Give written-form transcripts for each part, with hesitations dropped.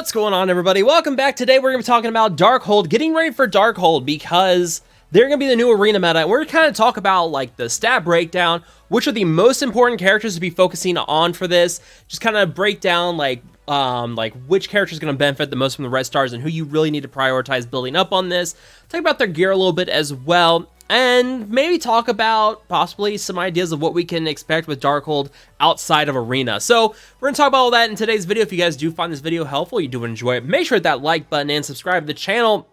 What's going on, everybody? Welcome back. Today we're going to be talking about Darkhold, getting ready for Darkhold because they're going to be the new arena meta. And we're going to kind of talk about like the stat breakdown, which are the most important characters to be focusing on for this. Just kind of break down like which character is going to benefit the most from the Redstars and who you really need to prioritize building up on this. Talk about their gear a little bit as well. And maybe talk about possibly some ideas of what we can expect with Darkhold outside of Arena. So we're going to talk about all that in today's video. If you guys do find this video helpful, you do enjoy it, make sure to hit that like button and subscribe to the channel.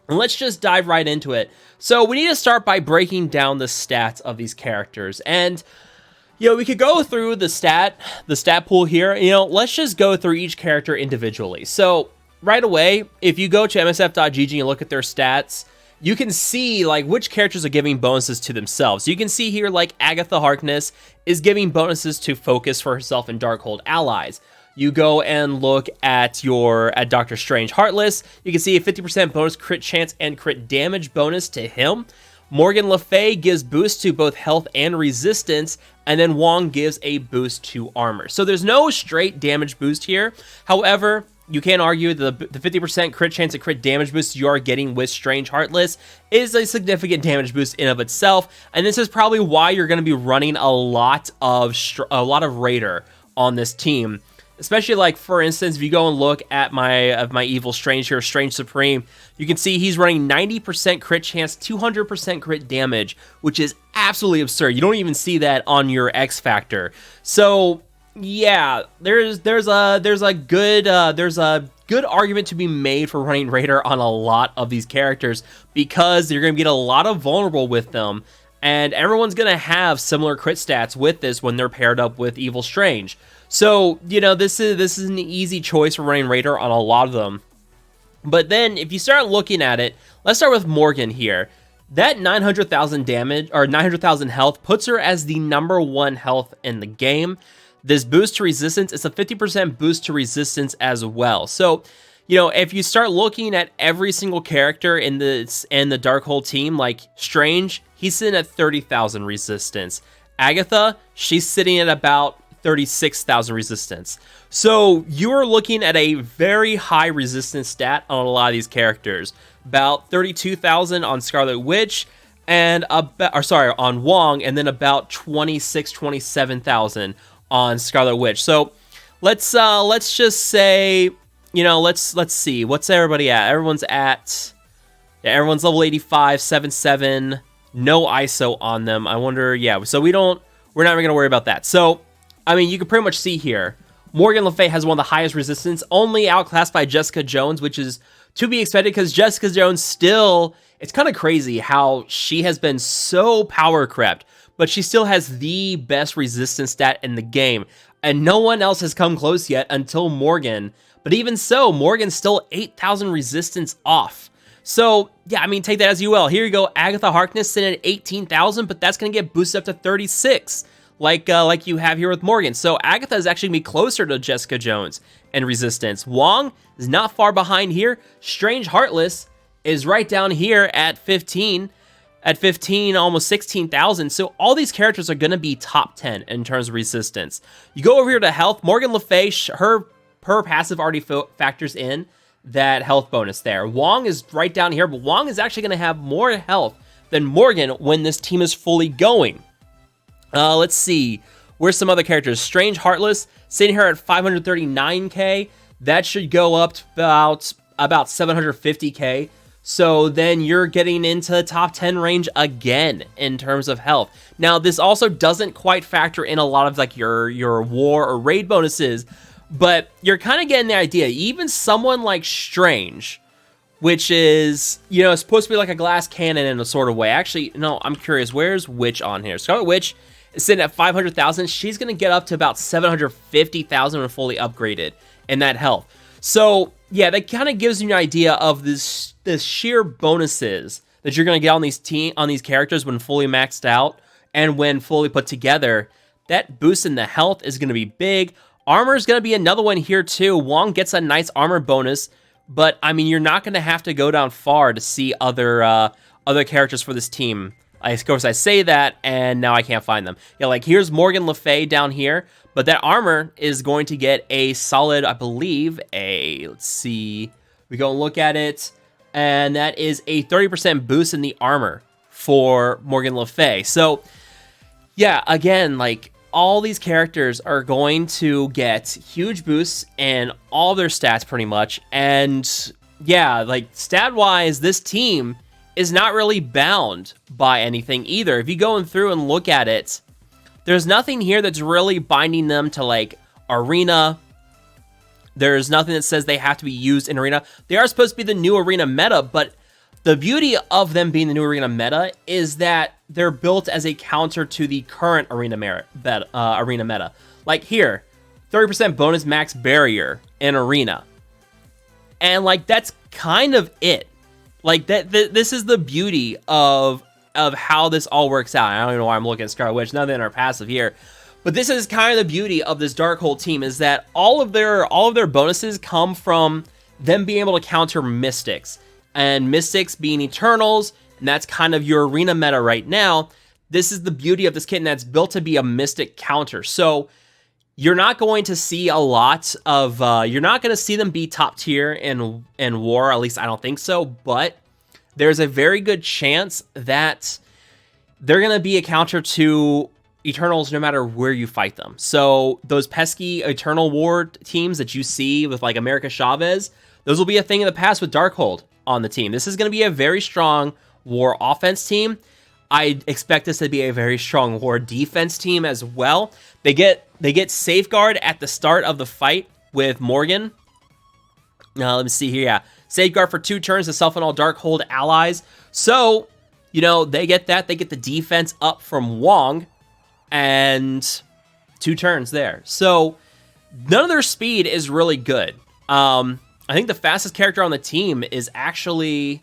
And let's just dive right into it. So we need to start by breaking down the stats of these characters. And, you know, we could go through the stat pool here. You know, let's just go through each character individually. So right away, if you go to msf.gg and look at their stats, you can see like which characters are giving bonuses to themselves. So you can see here like Agatha Harkness is giving bonuses to focus for herself and Darkhold allies. You go and look at Dr. Strange Heartless. You can see a 50% bonus crit chance and crit damage bonus to him. Morgan Le Fay gives boost to both health and resistance, and then Wong gives a boost to armor. So there's no straight damage boost here. However, you can argue that the 50% crit chance and crit damage boost you are getting with Strange Heartless is a significant damage boost in of itself, and this is probably why you're going to be running a lot of Raider on this team. Especially like, for instance, if you go and look at my evil Strange here, Strange Supreme, you can see he's running 90% crit chance, 200% crit damage, which is absolutely absurd. You don't even see that on your X Factor. So yeah, there's a good argument to be made for running Raider on a lot of these characters because you're going to get a lot of vulnerable with them, and everyone's going to have similar crit stats with this when they're paired up with Evil Strange. So, you know, this is an easy choice for running Raider on a lot of them. But then if you start looking at it, let's start with Morgan here. That 900,000 damage or 900,000 health puts her as the #1 health in the game. This boost to resistance is a 50% boost to resistance as well. So, you know, if you start looking at every single character in the Darkhold team, like Strange, he's sitting at 30,000 resistance. Agatha, she's sitting at about 36,000 resistance. So you're looking at a very high resistance stat on a lot of these characters. About 32,000 on Scarlet Witch, and on Wong, and then about 27,000 on Scarlet Witch. So let's just say, you know, let's see, what's everybody at? Everyone's level 85, 77, no ISO on them. I wonder, yeah, so we're not even gonna worry about that. So I mean, you can pretty much see here, Morgan Le Fay has one of the highest resistance, only outclassed by Jessica Jones, which is to be expected because Jessica Jones still, it's kind of crazy how she has been so power crept, but she still has the best resistance stat in the game, and no one else has come close yet until Morgan. But even so, Morgan's still 8,000 resistance off. So yeah, I mean, take that as you will. Here you go, Agatha Harkness sitting at 18,000, but that's going to get boosted up to 36. Like you have here with Morgan. So Agatha is actually going to be closer to Jessica Jones in resistance. Wong is not far behind here. Strange Heartless is right down here at 15, almost 16,000. So all these characters are going to be top 10 in terms of resistance. You go over here to health. Morgan Le Fay, her passive already factors in that health bonus there. Wong is right down here, but Wong is actually going to have more health than Morgan when this team is fully going. Let's see. Where's some other characters? Strange Heartless sitting here at 539k. That should go up to about 750k. So then you're getting into the top 10 range again in terms of health. Now, this also doesn't quite factor in a lot of like your war or raid bonuses, but you're kind of getting the idea. Even someone like Strange, which is, you know, supposed to be like a glass cannon in a sort of way. Actually, no, I'm curious. Where's Witch on here? Scarlet Witch is sitting at 500,000. She's going to get up to about 750,000 when fully upgraded in that health. So yeah, that kind of gives you an idea of the sheer bonuses that you're going to get on these characters when fully maxed out and when fully put together. That boost in the health is going to be big. Armor is going to be another one here too. Wong gets a nice armor bonus, but I mean, you're not going to have to go down far to see other characters for this team. Of course, I say that, and now I can't find them. Yeah, like here's Morgan Le Fay down here, But that armor is going to get a solid, I believe, let's see, we go and look at it, and that is a 30% boost in the armor for Morgan Le Fay. So, yeah, again, like, all these characters are going to get huge boosts in all their stats pretty much. And yeah, like stat-wise, this team is not really bound by anything either. If you go through and look at it, there's nothing here that's really binding them to like Arena. There's nothing that says they have to be used in Arena. They are supposed to be the new Arena meta, but the beauty of them being the new Arena meta is that they're built as a counter to the current Arena meta. Like here, 30% bonus max barrier in Arena. And like, that's kind of it. Like this is the beauty of how this all works out. I don't even know why I'm looking at Scarlet Witch, nothing in our passive here. But this is kind of the beauty of this Darkhold team, is that all of their bonuses come from them being able to counter Mystics. And Mystics being Eternals, and that's kind of your Arena meta right now. This is the beauty of this kit, and that's built to be a Mystic counter. So you're not going to see a lot of, you're not going to see them be top tier in War, at least I don't think so, but there's a very good chance that they're going to be a counter to Eternals no matter where you fight them. So those pesky Eternal War teams that you see with like America Chavez, those will be a thing in the past with Darkhold on the team. This is going to be a very strong War offense team. I expect this to be a very strong War defense team as well. They get Safeguard at the start of the fight with Morgan. Let me see here. Yeah, Safeguard for 2 turns to self and all Darkhold allies. So, you know, they get that. They get the defense up from Wong and 2 turns there. So none of their speed is really good. I think the fastest character on the team is actually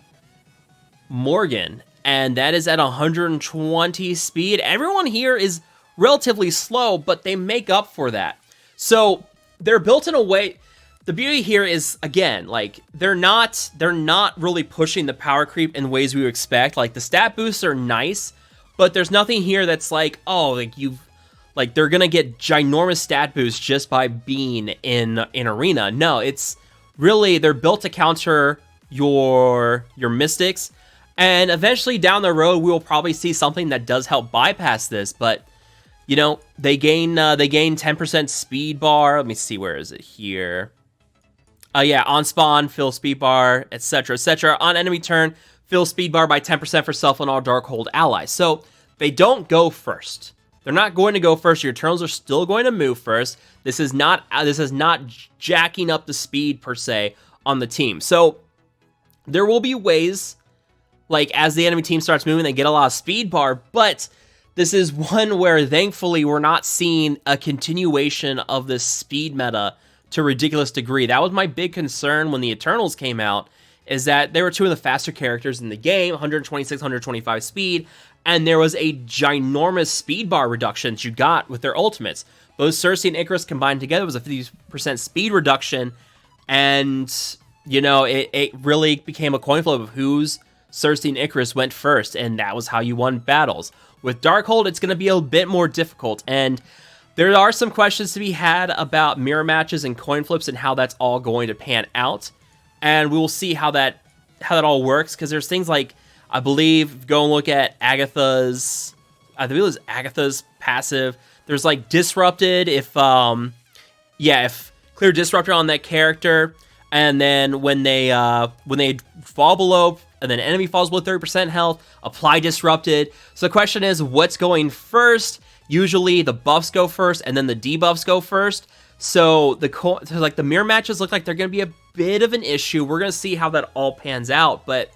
Morgan, and that is at 120 speed. Everyone here is relatively slow, but they make up for that. So they're built in a way. The beauty here is, again, like they're not really pushing the power creep in ways we would expect. Like the stat boosts are nice, but there's nothing here that's like, oh, like they're gonna get ginormous stat boosts just by being in Arena. No, it's really, they're built to counter your Mystics, and eventually down the road we will probably see something that does help bypass this. But you know, they gain 10% speed bar. Let me see, where is it here? Yeah, on spawn, fill speed bar, etc., etc. On enemy turn, fill speed bar by 10% for self and all Darkhold allies. So they don't go first. They're not going to go first. Your Eternals are still going to move first. This is not jacking up the speed per se on the team. So there will be ways, like as the enemy team starts moving, they get a lot of speed bar, but this is one where thankfully we're not seeing a continuation of this speed meta to a ridiculous degree. That was my big concern when the Eternals came out, is that they were 2 of the faster characters in the game, 126, 125 speed, and there was a ginormous speed bar reduction that you got with their ultimates. Both Cersei and Icarus combined together was a 50% speed reduction, and, you know, it really became a coin flip of whose Cersei and Icarus went first, and that was how you won battles. With Darkhold, it's going to be a bit more difficult, and there are some questions to be had about mirror matches and coin flips and how that's all going to pan out, and we will see how that all works, because there's things like, I believe, go and look at Agatha's, I believe it was Agatha's passive. There's like Disrupted, if clear Disruptor on that character, and then when they fall below, and then enemy falls below 30% health, apply Disrupted. So the question is, what's going first? Usually the buffs go first, and then the debuffs go first. So the mirror matches look like they're going to be a bit of an issue. We're going to see how that all pans out, but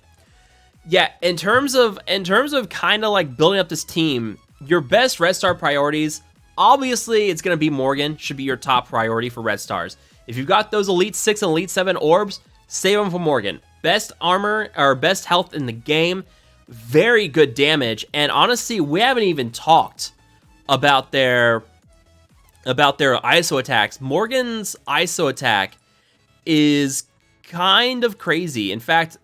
yeah, in terms of kind of like building up this team, your best Redstar priorities, obviously it's going to be Morgan, should be your top priority for Redstars. If you've got those Elite 6 and Elite 7 orbs, save them for Morgan. Best armor, or best health in the game, very good damage, and honestly, we haven't even talked about their ISO attacks. Morgan's ISO attack is kind of crazy. In fact,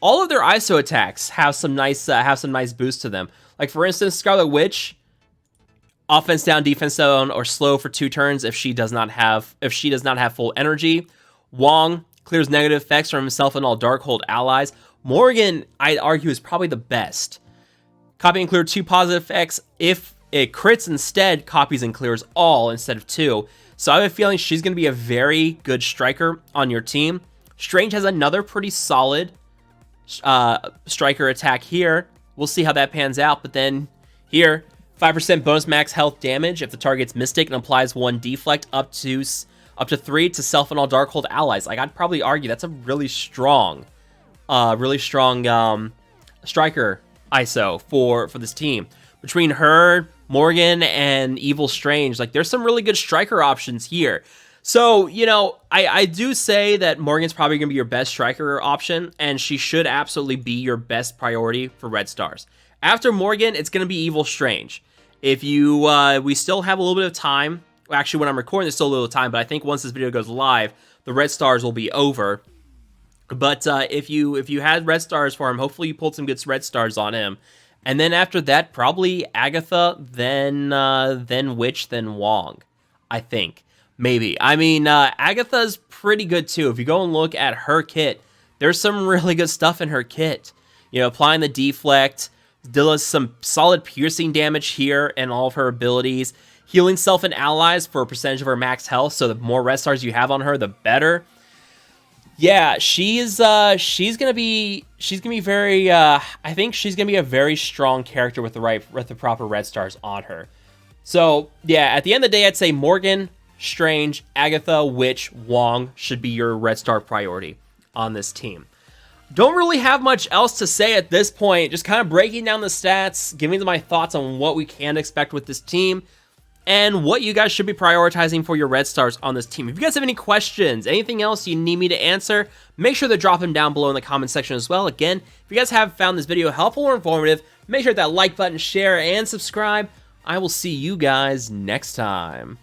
all of their ISO attacks have some nice boosts to them. Like for instance, Scarlet Witch, offense down, defense down, or slow for 2 turns if she does not have full energy. Wong clears negative effects from himself and all Darkhold allies. Morgan, I'd argue, is probably the best. Copy and clear 2 positive effects. If it crits instead, copies and clears all instead of 2. So I have a feeling she's going to be a very good striker on your team. Strange has another pretty solid striker attack here. We'll see how that pans out. But then here, 5% bonus max health damage if the target's Mystic, and applies 1 deflect up to 3 to self and all Darkhold allies. Like, I'd probably argue that's a really strong striker ISO for this team. Between her, Morgan, and Evil Strange, like, there's some really good striker options here. So, you know, I do say that Morgan's probably going to be your best striker option, and she should absolutely be your best priority for Red Stars. After Morgan, it's going to be Evil Strange. If you, we still have a little bit of time. Actually, when I'm recording, there's still a little time, but I think once this video goes live, the Red Stars will be over. But if you had Red Stars for him, hopefully you pulled some good Red Stars on him. And then after that, probably Agatha, then Witch, then Wong, I think. Maybe. I mean, Agatha's pretty good too. If you go and look at her kit, there's some really good stuff in her kit. You know, applying the deflect, does some solid piercing damage here and all of her abilities. Healing self and allies for a percentage of her max health, so the more Red Stars you have on her, the better. Yeah, she's gonna be very I think she's gonna be a very strong character with the proper Red Stars on her. So yeah, at the end of the day, I'd say Morgan, Strange, Agatha, Witch, Wong should be your Red Star priority on this team. Don't really have much else to say at this point. Just kind of breaking down the stats, giving my thoughts on what we can expect with this team, and what you guys should be prioritizing for your Red Stars on this team. If you guys have any questions, anything else you need me to answer, make sure to drop them down below in the comment section as well. Again, if you guys have found this video helpful or informative, make sure to hit that like button, share, and subscribe. I will see you guys next time.